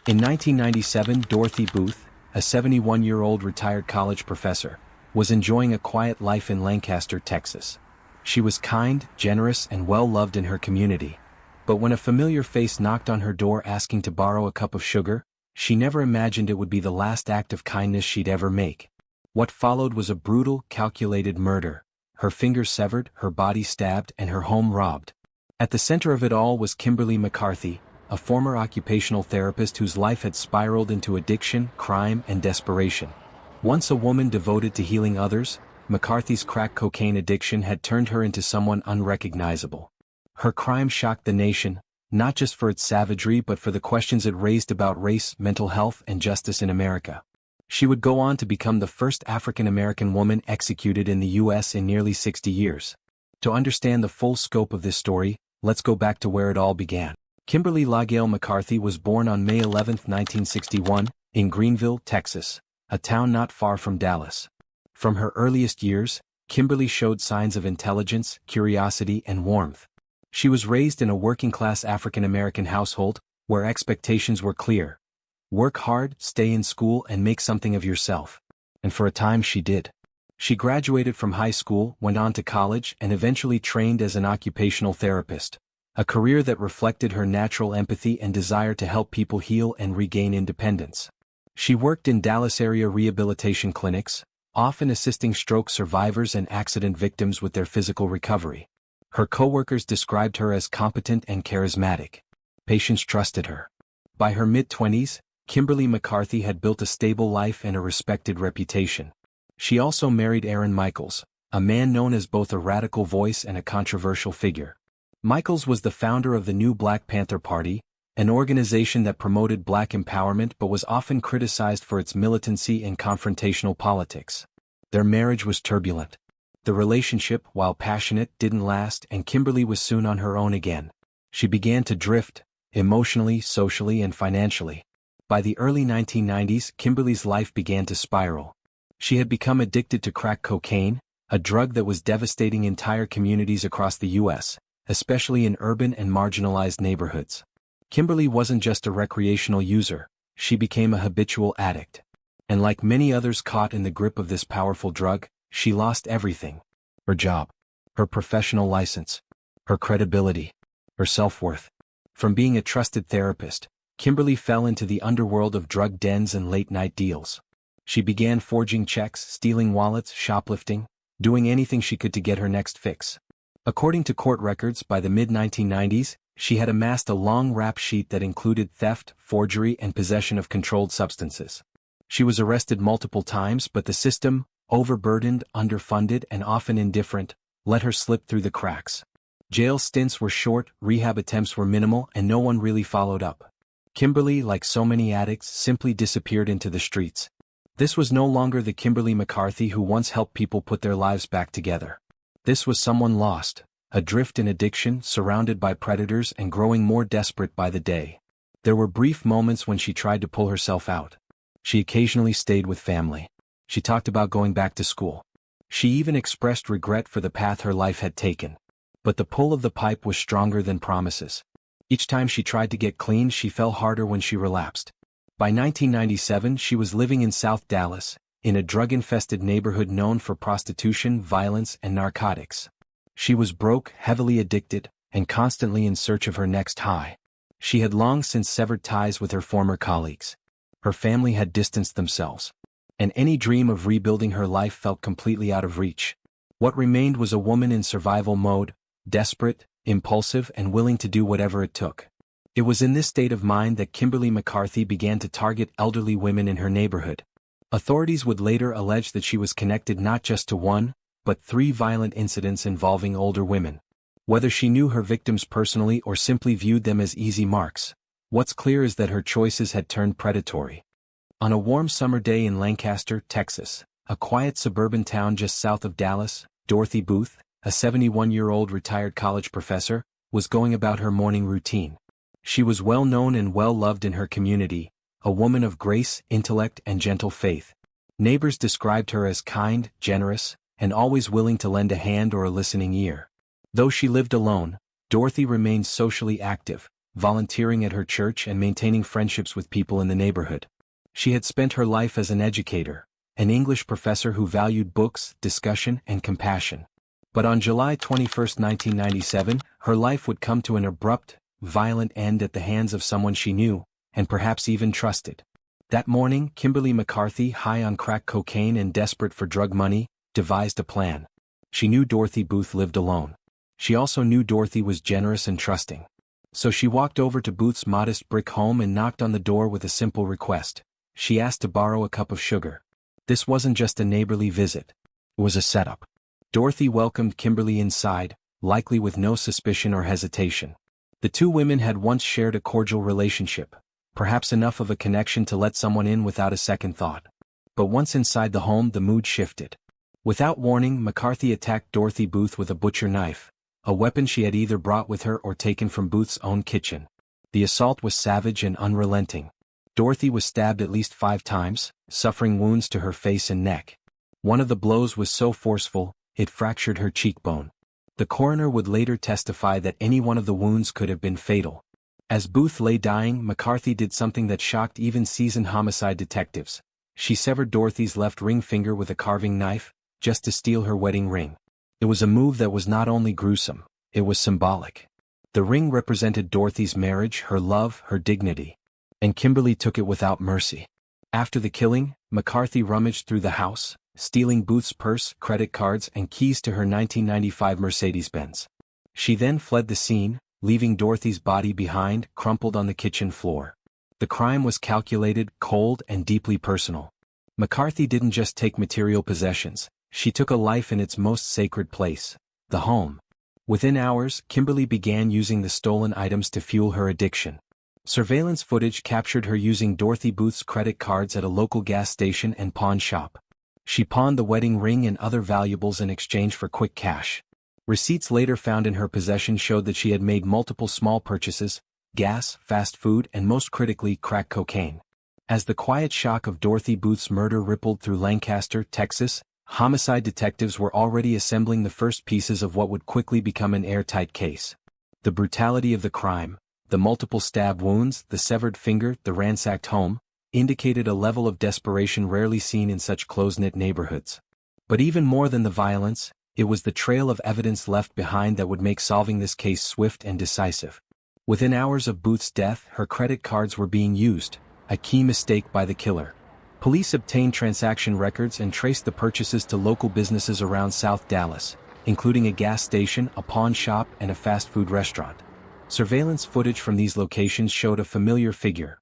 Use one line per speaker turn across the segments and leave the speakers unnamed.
In 1997, Dorothy Booth, a 71-year-old retired college professor, was enjoying a quiet life in Lancaster, Texas. She was kind, generous, and well-loved in her community. But when a familiar face knocked on her door asking to borrow a cup of sugar, she never imagined it would be the last act of kindness she'd ever make. What followed was a brutal, calculated murder. Her fingers severed, her body stabbed, and her home robbed. At the center of it all was Kimberly McCarthy, a former occupational therapist whose life had spiraled into addiction, crime, and desperation. Once a woman devoted to healing others, McCarthy's crack cocaine addiction had turned her into someone unrecognizable. Her crime shocked the nation, not just for its savagery but for the questions it raised about race, mental health, and justice in America. She would go on to become the first African-American woman executed in the U.S. in nearly 60 years. To understand the full scope of this story, let's go back to where it all began. Kimberly LaGail McCarthy was born on May 11, 1961, in Greenville, Texas, a town not far from Dallas. From her earliest years, Kimberly showed signs of intelligence, curiosity, and warmth. She was raised in a working-class African-American household, where expectations were clear. Work hard, stay in school, and make something of yourself. And for a time she did. She graduated from high school, went on to college, and eventually trained as an occupational therapist, a career that reflected her natural empathy and desire to help people heal and regain independence. She worked in Dallas-area rehabilitation clinics, often assisting stroke survivors and accident victims with their physical recovery. Her coworkers described her as competent and charismatic. Patients trusted her. By her mid-20s, Kimberly McCarthy had built a stable life and a respected reputation. She also married Aaron Michaels, a man known as both a radical voice and a controversial figure. Michaels was the founder of the New Black Panther Party, an organization that promoted black empowerment but was often criticized for its militancy and confrontational politics. Their marriage was turbulent. The relationship, while passionate, didn't last, and Kimberly was soon on her own again. She began to drift, emotionally, socially, and financially. By the early 1990s, Kimberly's life began to spiral. She had become addicted to crack cocaine, a drug that was devastating entire communities across the U.S., especially in urban and marginalized neighborhoods. Kimberly wasn't just a recreational user, she became a habitual addict. And like many others caught in the grip of this powerful drug, she lost everything. Her job, her professional license, her credibility, her self-worth. From being a trusted therapist, Kimberly fell into the underworld of drug dens and late-night deals. She began forging checks, stealing wallets, shoplifting, doing anything she could to get her next fix. According to court records, by the mid-1990s, she had amassed a long rap sheet that included theft, forgery, and possession of controlled substances. She was arrested multiple times, but the system, overburdened, underfunded, and often indifferent, let her slip through the cracks. Jail stints were short, rehab attempts were minimal, and no one really followed up. Kimberly, like so many addicts, simply disappeared into the streets. This was no longer the Kimberly McCarthy who once helped people put their lives back together. This was someone lost, adrift in addiction, surrounded by predators and growing more desperate by the day. There were brief moments when she tried to pull herself out. She occasionally stayed with family. She talked about going back to school. She even expressed regret for the path her life had taken. But the pull of the pipe was stronger than promises. Each time she tried to get clean, she fell harder when she relapsed. By 1997, she was living in South Dallas, in a drug-infested neighborhood known for prostitution, violence, and narcotics. She was broke, heavily addicted, and constantly in search of her next high. She had long since severed ties with her former colleagues. Her family had distanced themselves, and any dream of rebuilding her life felt completely out of reach. What remained was a woman in survival mode, desperate, impulsive, and willing to do whatever it took. It was in this state of mind that Kimberly McCarthy began to target elderly women in her neighborhood. Authorities would later allege that she was connected not just to one, but 3 violent incidents involving older women. Whether she knew her victims personally or simply viewed them as easy marks, what's clear is that her choices had turned predatory. On a warm summer day in Lancaster, Texas, a quiet suburban town just south of Dallas, Dorothy Booth, a 71-year-old retired college professor, was going about her morning routine. She was well known and well loved in her community, a woman of grace, intellect, and gentle faith. Neighbors described her as kind, generous, and always willing to lend a hand or a listening ear. Though she lived alone, Dorothy remained socially active, volunteering at her church and maintaining friendships with people in the neighborhood. She had spent her life as an educator, an English professor who valued books, discussion, and compassion. But on July 21, 1997, her life would come to an abrupt, violent end at the hands of someone she knew, and perhaps even trusted. That morning, Kimberly McCarthy, high on crack cocaine and desperate for drug money, devised a plan. She knew Dorothy Booth lived alone. She also knew Dorothy was generous and trusting. So she walked over to Booth's modest brick home and knocked on the door with a simple request. She asked to borrow a cup of sugar. This wasn't just a neighborly visit. It was a setup. Dorothy welcomed Kimberly inside, likely with no suspicion or hesitation. The two women had once shared a cordial relationship, perhaps enough of a connection to let someone in without a second thought. But once inside the home, the mood shifted. Without warning, McCarthy attacked Dorothy Booth with a butcher knife, a weapon she had either brought with her or taken from Booth's own kitchen. The assault was savage and unrelenting. Dorothy was stabbed at least 5 times, suffering wounds to her face and neck. One of the blows was so forceful, it fractured her cheekbone. The coroner would later testify that any one of the wounds could have been fatal. As Booth lay dying, McCarthy did something that shocked even seasoned homicide detectives. She severed Dorothy's left ring finger with a carving knife, just to steal her wedding ring. It was a move that was not only gruesome, it was symbolic. The ring represented Dorothy's marriage, her love, her dignity. And Kimberly took it without mercy. After the killing, McCarthy rummaged through the house, stealing Booth's purse, credit cards, and keys to her 1995 Mercedes-Benz. She then fled the scene, leaving Dorothy's body behind, crumpled on the kitchen floor. The crime was calculated, cold, and deeply personal. McCarthy didn't just take material possessions, she took a life in its most sacred place, the home. Within hours, Kimberly began using the stolen items to fuel her addiction. Surveillance footage captured her using Dorothy Booth's credit cards at a local gas station and pawn shop. She pawned the wedding ring and other valuables in exchange for quick cash. Receipts later found in her possession showed that she had made multiple small purchases: gas, fast food, and most critically, crack cocaine. As the quiet shock of Dorothy Booth's murder rippled through Lancaster, Texas, homicide detectives were already assembling the first pieces of what would quickly become an airtight case. The brutality of the crime, the multiple stab wounds, the severed finger, the ransacked home, indicated a level of desperation rarely seen in such close-knit neighborhoods. But even more than the violence, it was the trail of evidence left behind that would make solving this case swift and decisive. Within hours of Booth's death, her credit cards were being used, a key mistake by the killer. Police obtained transaction records and traced the purchases to local businesses around South Dallas, including a gas station, a pawn shop, and a fast food restaurant. Surveillance footage from these locations showed a familiar figure: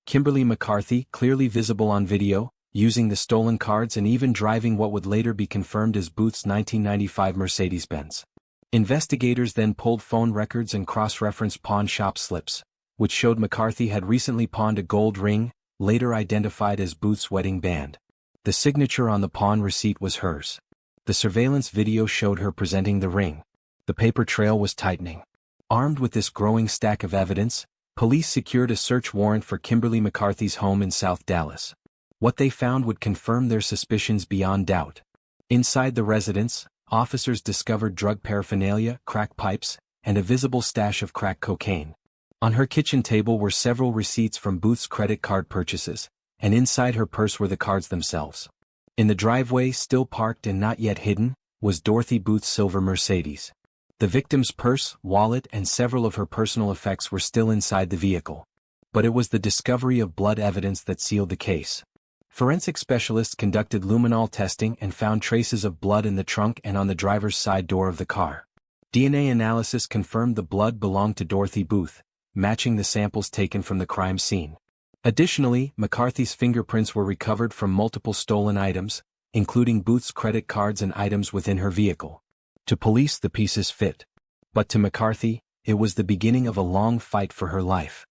Kimberly McCarthy, clearly visible on video, using the stolen cards and even driving what would later be confirmed as Booth's 1995 Mercedes-Benz. Investigators then pulled phone records and cross-referenced pawn shop slips, which showed McCarthy had recently pawned a gold ring, later identified as Booth's wedding band. The signature on the pawn receipt was hers. The surveillance video showed her presenting the ring. The paper trail was tightening. Armed with this growing stack of evidence, police secured a search warrant for Kimberly McCarthy's home in South Dallas. What they found would confirm their suspicions beyond doubt. Inside the residence, officers discovered drug paraphernalia, crack pipes, and a visible stash of crack cocaine. On her kitchen table were several receipts from Booth's credit card purchases, and inside her purse were the cards themselves. In the driveway, still parked and not yet hidden, was Dorothy Booth's silver Mercedes. The victim's purse, wallet, and several of her personal effects were still inside the vehicle. But it was the discovery of blood evidence that sealed the case. Forensic specialists conducted luminol testing and found traces of blood in the trunk and on the driver's side door of the car. DNA analysis confirmed the blood belonged to Dorothy Booth, matching the samples taken from the crime scene. Additionally, McCarthy's fingerprints were recovered from multiple stolen items, including Booth's credit cards and items within her vehicle. To police, the pieces fit. But to McCarthy, it was the beginning of a long fight for her life.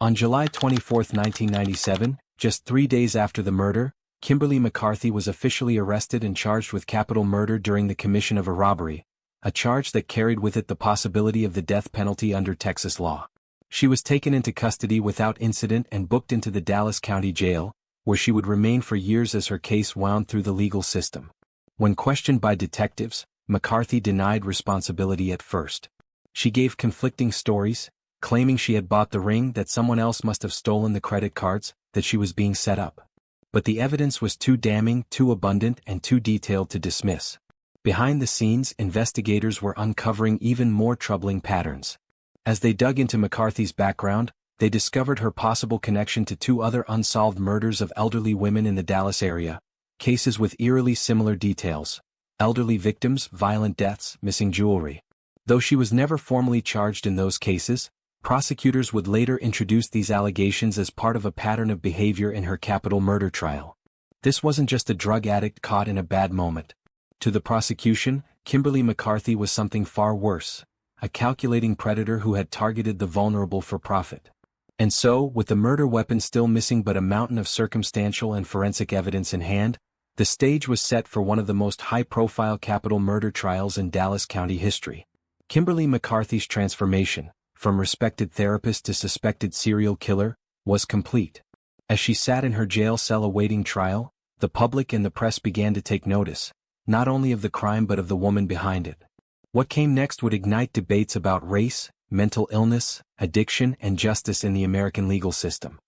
On July 24, 1997, just 3 days after the murder, Kimberly McCarthy was officially arrested and charged with capital murder during the commission of a robbery, a charge that carried with it the possibility of the death penalty under Texas law. She was taken into custody without incident and booked into the Dallas County Jail, where she would remain for years as her case wound through the legal system. When questioned by detectives, McCarthy denied responsibility at first. She gave conflicting stories, claiming she had bought the ring, that someone else must have stolen the credit cards, that she was being set up. But the evidence was too damning, too abundant, and too detailed to dismiss. Behind the scenes, investigators were uncovering even more troubling patterns. As they dug into McCarthy's background, they discovered her possible connection to 2 other unsolved murders of elderly women in the Dallas area, cases with eerily similar details: elderly victims, violent deaths, missing jewelry. Though she was never formally charged in those cases, prosecutors would later introduce these allegations as part of a pattern of behavior in her capital murder trial. This wasn't just a drug addict caught in a bad moment. To the prosecution, Kimberly McCarthy was something far worse: a calculating predator who had targeted the vulnerable for profit. And so, with the murder weapon still missing but a mountain of circumstantial and forensic evidence in hand, the stage was set for one of the most high-profile capital murder trials in Dallas County history. Kimberly McCarthy's transformation, from respected therapist to suspected serial killer, was complete. As she sat in her jail cell awaiting trial, the public and the press began to take notice, not only of the crime but of the woman behind it. What came next would ignite debates about race, mental illness, addiction, and justice in the American legal system.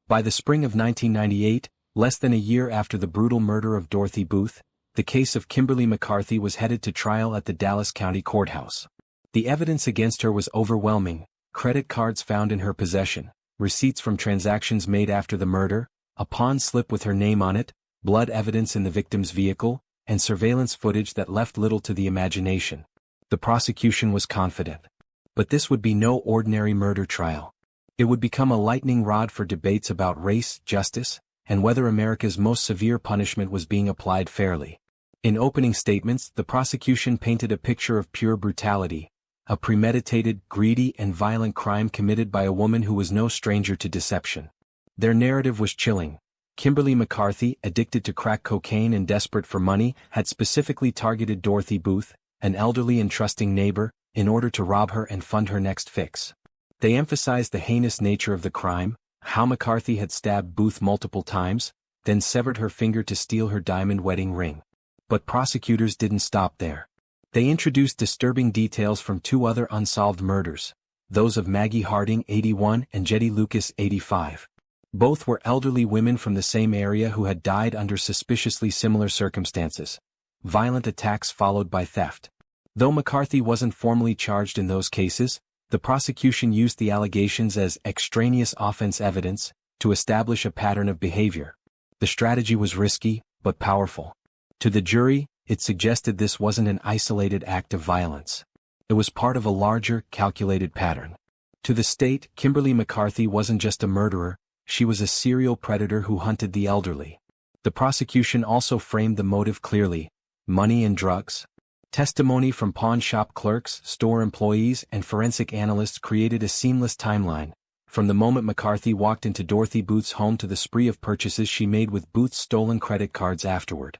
By the spring of 1998, less than a year after the brutal murder of Dorothy Booth, the case of Kimberly McCarthy was headed to trial at the Dallas County Courthouse. The evidence against her was overwhelming: credit cards found in her possession, receipts from transactions made after the murder, a pawn slip with her name on it, blood evidence in the victim's vehicle, and surveillance footage that left little to the imagination. The prosecution was confident. But this would be no ordinary murder trial. It would become a lightning rod for debates about race, justice, and whether America's most severe punishment was being applied fairly. In opening statements, the prosecution painted a picture of pure brutality: a premeditated, greedy, and violent crime committed by a woman who was no stranger to deception. Their narrative was chilling. Kimberly McCarthy, addicted to crack cocaine and desperate for money, had specifically targeted Dorothy Booth, an elderly and trusting neighbor, in order to rob her and fund her next fix. They emphasized the heinous nature of the crime: how McCarthy had stabbed Booth multiple times, then severed her finger to steal her diamond wedding ring. But prosecutors didn't stop there. They introduced disturbing details from 2 other unsolved murders, those of Maggie Harding, 81, and Jetty Lucas, 85. Both were elderly women from the same area who had died under suspiciously similar circumstances: violent attacks followed by theft. Though McCarthy wasn't formally charged in those cases, the prosecution used the allegations as extraneous offense evidence to establish a pattern of behavior. The strategy was risky, but powerful. To the jury, it suggested this wasn't an isolated act of violence. It was part of a larger, calculated pattern. To the state, Kimberly McCarthy wasn't just a murderer, she was a serial predator who hunted the elderly. The prosecution also framed the motive clearly: money and drugs. Testimony from pawn shop clerks, store employees, and forensic analysts created a seamless timeline, from the moment McCarthy walked into Dorothy Booth's home to the spree of purchases she made with Booth's stolen credit cards afterward.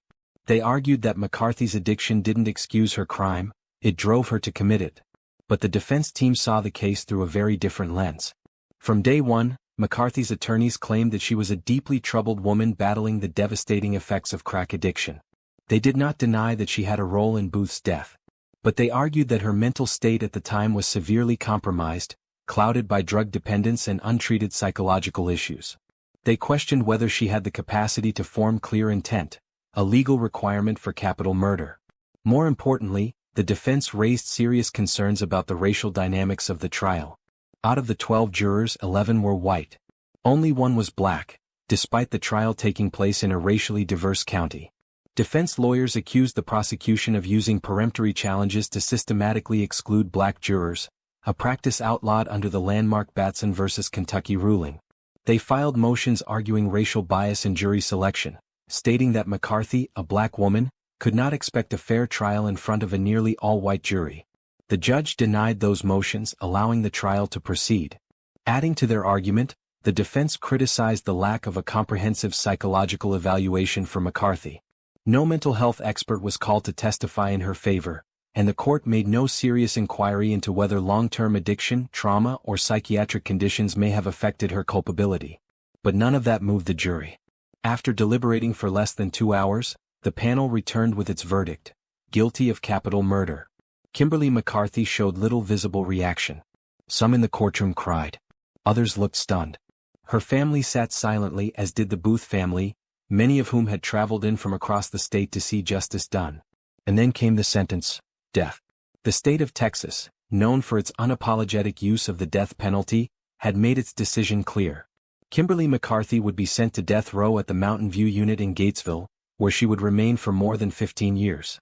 They argued that McCarthy's addiction didn't excuse her crime, it drove her to commit it. But the defense team saw the case through a very different lens. From day one, McCarthy's attorneys claimed that she was a deeply troubled woman battling the devastating effects of crack addiction. They did not deny that she had a role in Booth's death. But they argued that her mental state at the time was severely compromised, clouded by drug dependence and untreated psychological issues. They questioned whether she had the capacity to form clear intent, a legal requirement for capital murder. More importantly, the defense raised serious concerns about the racial dynamics of the trial. Out of the 12 jurors, 11 were white. Only 1 was black, despite the trial taking place in a racially diverse county. Defense lawyers accused the prosecution of using peremptory challenges to systematically exclude black jurors, a practice outlawed under the landmark Batson v. Kentucky ruling. They filed motions arguing racial bias in jury selection, stating that McCarthy, a black woman, could not expect a fair trial in front of a nearly all-white jury. The judge denied those motions, allowing the trial to proceed. Adding to their argument, the defense criticized the lack of a comprehensive psychological evaluation for McCarthy. No mental health expert was called to testify in her favor, and the court made no serious inquiry into whether long-term addiction, trauma, or psychiatric conditions may have affected her culpability. But none of that moved the jury. After deliberating for less than 2 hours, the panel returned with its verdict: guilty of capital murder. Kimberly McCarthy showed little visible reaction. Some in the courtroom cried. Others looked stunned. Her family sat silently, as did the Booth family, many of whom had traveled in from across the state to see justice done. And then came the sentence: death. The state of Texas, known for its unapologetic use of the death penalty, had made its decision clear. Kimberly McCarthy would be sent to death row at the Mountain View unit in Gatesville, where she would remain for more than 15 years.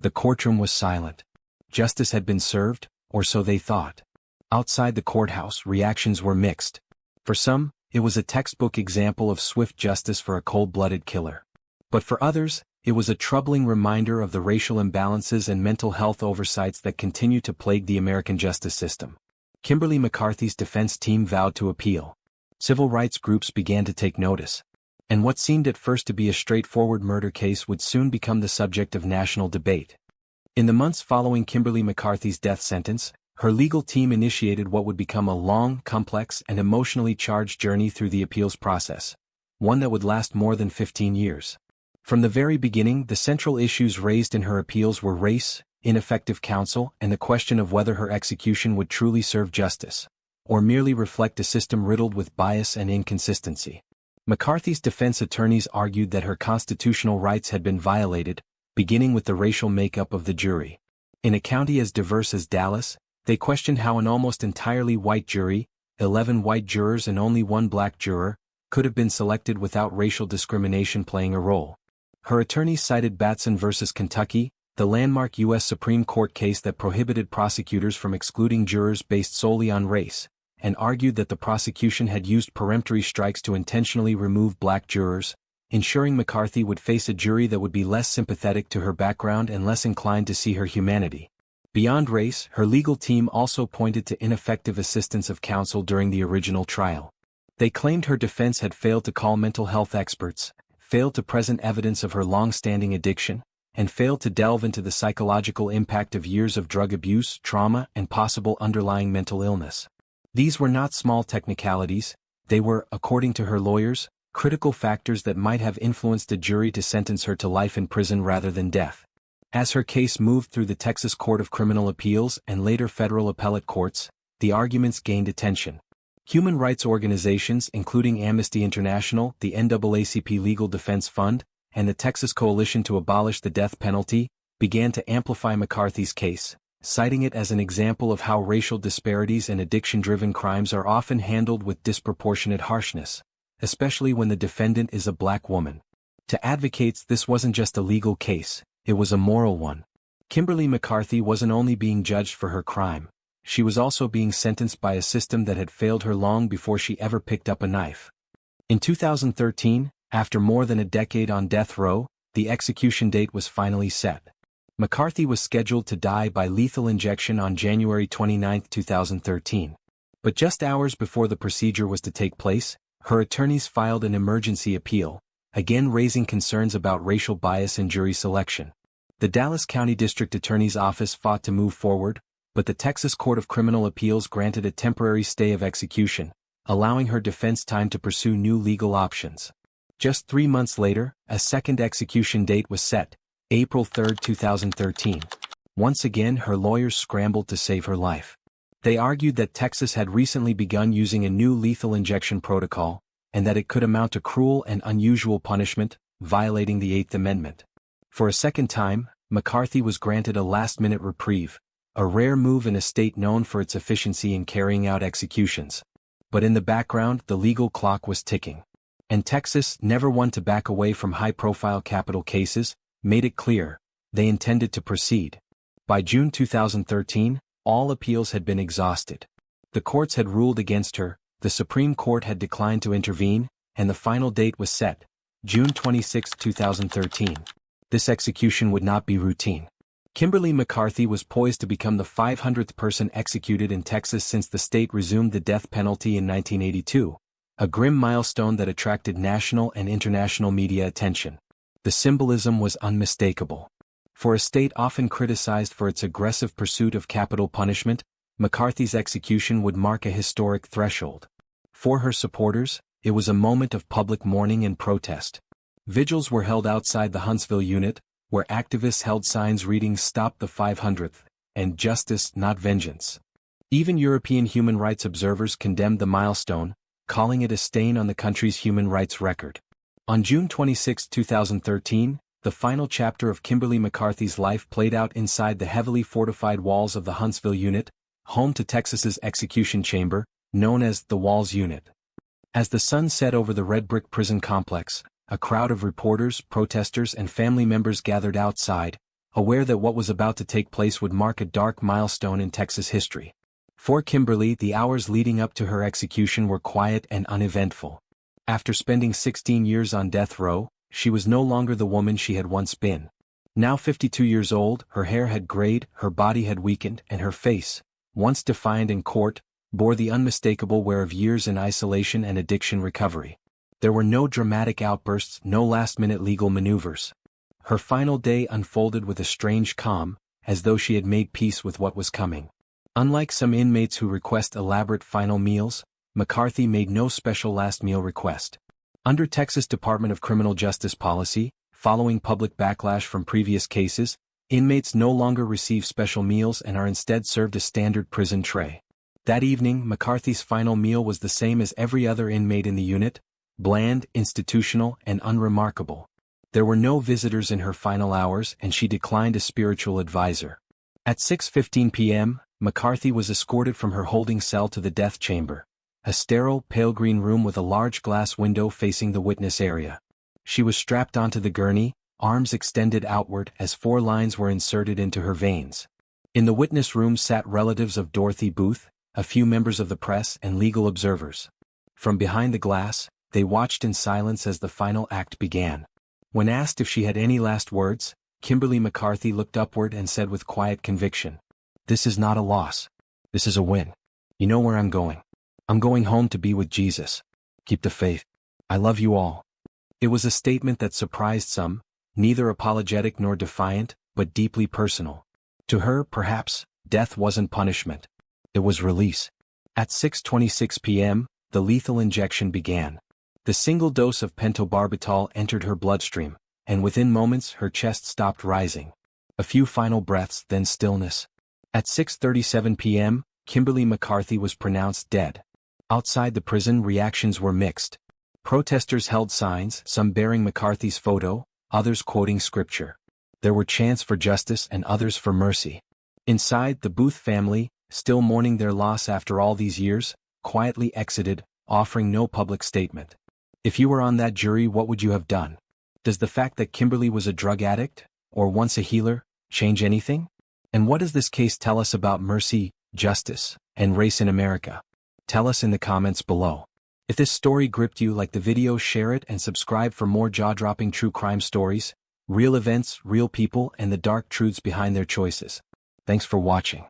The courtroom was silent. Justice had been served, or so they thought. Outside the courthouse, reactions were mixed. For some, it was a textbook example of swift justice for a cold-blooded killer. But for others, it was a troubling reminder of the racial imbalances and mental health oversights that continue to plague the American justice system. Kimberly McCarthy's defense team vowed to appeal. Civil rights groups began to take notice. And what seemed at first to be a straightforward murder case would soon become the subject of national debate. In the months following Kimberly McCarthy's death sentence, her legal team initiated what would become a long, complex, and emotionally charged journey through the appeals process, one that would last more than 15 years. From the very beginning, the central issues raised in her appeals were race, ineffective counsel, and the question of whether her execution would truly serve justice, or merely reflect a system riddled with bias and inconsistency. McCarthy's defense attorneys argued that her constitutional rights had been violated, beginning with the racial makeup of the jury. In a county as diverse as Dallas, they questioned how an almost entirely white jury, 11 white jurors and only one black juror, could have been selected without racial discrimination playing a role. Her attorneys cited Batson v. Kentucky, the landmark U.S. Supreme Court case that prohibited prosecutors from excluding jurors based solely on race, and argued that the prosecution had used peremptory strikes to intentionally remove black jurors, ensuring McCarthy would face a jury that would be less sympathetic to her background and less inclined to see her humanity. Beyond race, her legal team also pointed to ineffective assistance of counsel during the original trial. They claimed her defense had failed to call mental health experts, failed to present evidence of her long-standing addiction, and failed to delve into the psychological impact of years of drug abuse, trauma, and possible underlying mental illness. These were not small technicalities, they were, according to her lawyers, critical factors that might have influenced a jury to sentence her to life in prison rather than death. As her case moved through the Texas Court of Criminal Appeals and later federal appellate courts, the arguments gained attention. Human rights organizations including Amnesty International, the NAACP Legal Defense Fund, and the Texas Coalition to Abolish the Death Penalty, began to amplify McCarthy's case, citing it as an example of how racial disparities and addiction-driven crimes are often handled with disproportionate harshness, especially when the defendant is a black woman. To advocates, this wasn't just a legal case, it was a moral one. Kimberly McCarthy wasn't only being judged for her crime, she was also being sentenced by a system that had failed her long before she ever picked up a knife. In 2013, after more than a decade on death row, the execution date was finally set. McCarthy was scheduled to die by lethal injection on January 29, 2013. But just hours before the procedure was to take place, her attorneys filed an emergency appeal, again raising concerns about racial bias in jury selection. The Dallas County District Attorney's Office fought to move forward, but the Texas Court of Criminal Appeals granted a temporary stay of execution, allowing her defense time to pursue new legal options. Just 3 months later, a second execution date was set, April 3, 2013. Once again, her lawyers scrambled to save her life. They argued that Texas had recently begun using a new lethal injection protocol, and that it could amount to cruel and unusual punishment, violating the Eighth Amendment. For a second time, McCarthy was granted a last-minute reprieve, a rare move in a state known for its efficiency in carrying out executions. But in the background, the legal clock was ticking. And Texas, never one to back away from high-profile capital cases, made it clear, they intended to proceed. By June 2013, all appeals had been exhausted. The courts had ruled against her, the Supreme Court had declined to intervene, and the final date was set, June 26, 2013. This execution would not be routine. Kimberly McCarthy was poised to become the 500th person executed in Texas since the state resumed the death penalty in 1982, a grim milestone that attracted national and international media attention. The symbolism was unmistakable. For a state often criticized for its aggressive pursuit of capital punishment, McCarthy's execution would mark a historic threshold. For her supporters, it was a moment of public mourning and protest. Vigils were held outside the Huntsville unit, where activists held signs reading "Stop the 500th" and "Justice, not Vengeance." Even European human rights observers condemned the milestone, calling it a stain on the country's human rights record. On June 26, 2013, the final chapter of Kimberly McCarthy's life played out inside the heavily fortified walls of the Huntsville unit, home to Texas's execution chamber, known as the Walls Unit. As the sun set over the red brick prison complex, a crowd of reporters, protesters, and family members gathered outside, aware that what was about to take place would mark a dark milestone in Texas history. For Kimberly, the hours leading up to her execution were quiet and uneventful. After spending 16 years on death row, she was no longer the woman she had once been. Now 52 years old, her hair had grayed, her body had weakened, and her face, once defiant in court, bore the unmistakable wear of years in isolation and addiction recovery. There were no dramatic outbursts, no last-minute legal maneuvers. Her final day unfolded with a strange calm, as though she had made peace with what was coming. Unlike some inmates who request elaborate final meals, McCarthy made no special last meal request. Under Texas Department of Criminal Justice policy, following public backlash from previous cases, inmates no longer receive special meals and are instead served a standard prison tray. That evening, McCarthy's final meal was the same as every other inmate in the unit, bland, institutional, and unremarkable. There were no visitors in her final hours, and she declined a spiritual advisor. At 6:15 p.m., McCarthy was escorted from her holding cell to the death chamber, a sterile, pale green room with a large glass window facing the witness area. She was strapped onto the gurney, arms extended outward as 4 lines were inserted into her veins. In the witness room sat relatives of Dorothy Booth, a few members of the press, and legal observers. From behind the glass, they watched in silence as the final act began. When asked if she had any last words, Kimberly McCarthy looked upward and said with quiet conviction, "This is not a loss. This is a win. You know where I'm going. I'm going home to be with Jesus. Keep the faith. I love you all." It was a statement that surprised some, neither apologetic nor defiant, but deeply personal. To her, perhaps, death wasn't punishment. It was release. At 6:26 p.m., the lethal injection began. The single dose of pentobarbital entered her bloodstream, and within moments her chest stopped rising. A few final breaths, then stillness. At 6:37 p.m., Kimberly McCarthy was pronounced dead. Outside the prison, reactions were mixed. Protesters held signs, some bearing McCarthy's photo, others quoting scripture. There were chants for justice and others for mercy. Inside, the Booth family, still mourning their loss after all these years, quietly exited, offering no public statement. If you were on that jury, what would you have done? Does the fact that Kimberly was a drug addict, or once a healer, change anything? And what does this case tell us about mercy, justice, and race in America? Tell us in the comments below. If this story gripped you, like the video, share it, and subscribe for more jaw-dropping true crime stories, real events, real people, and the dark truths behind their choices. Thanks for watching.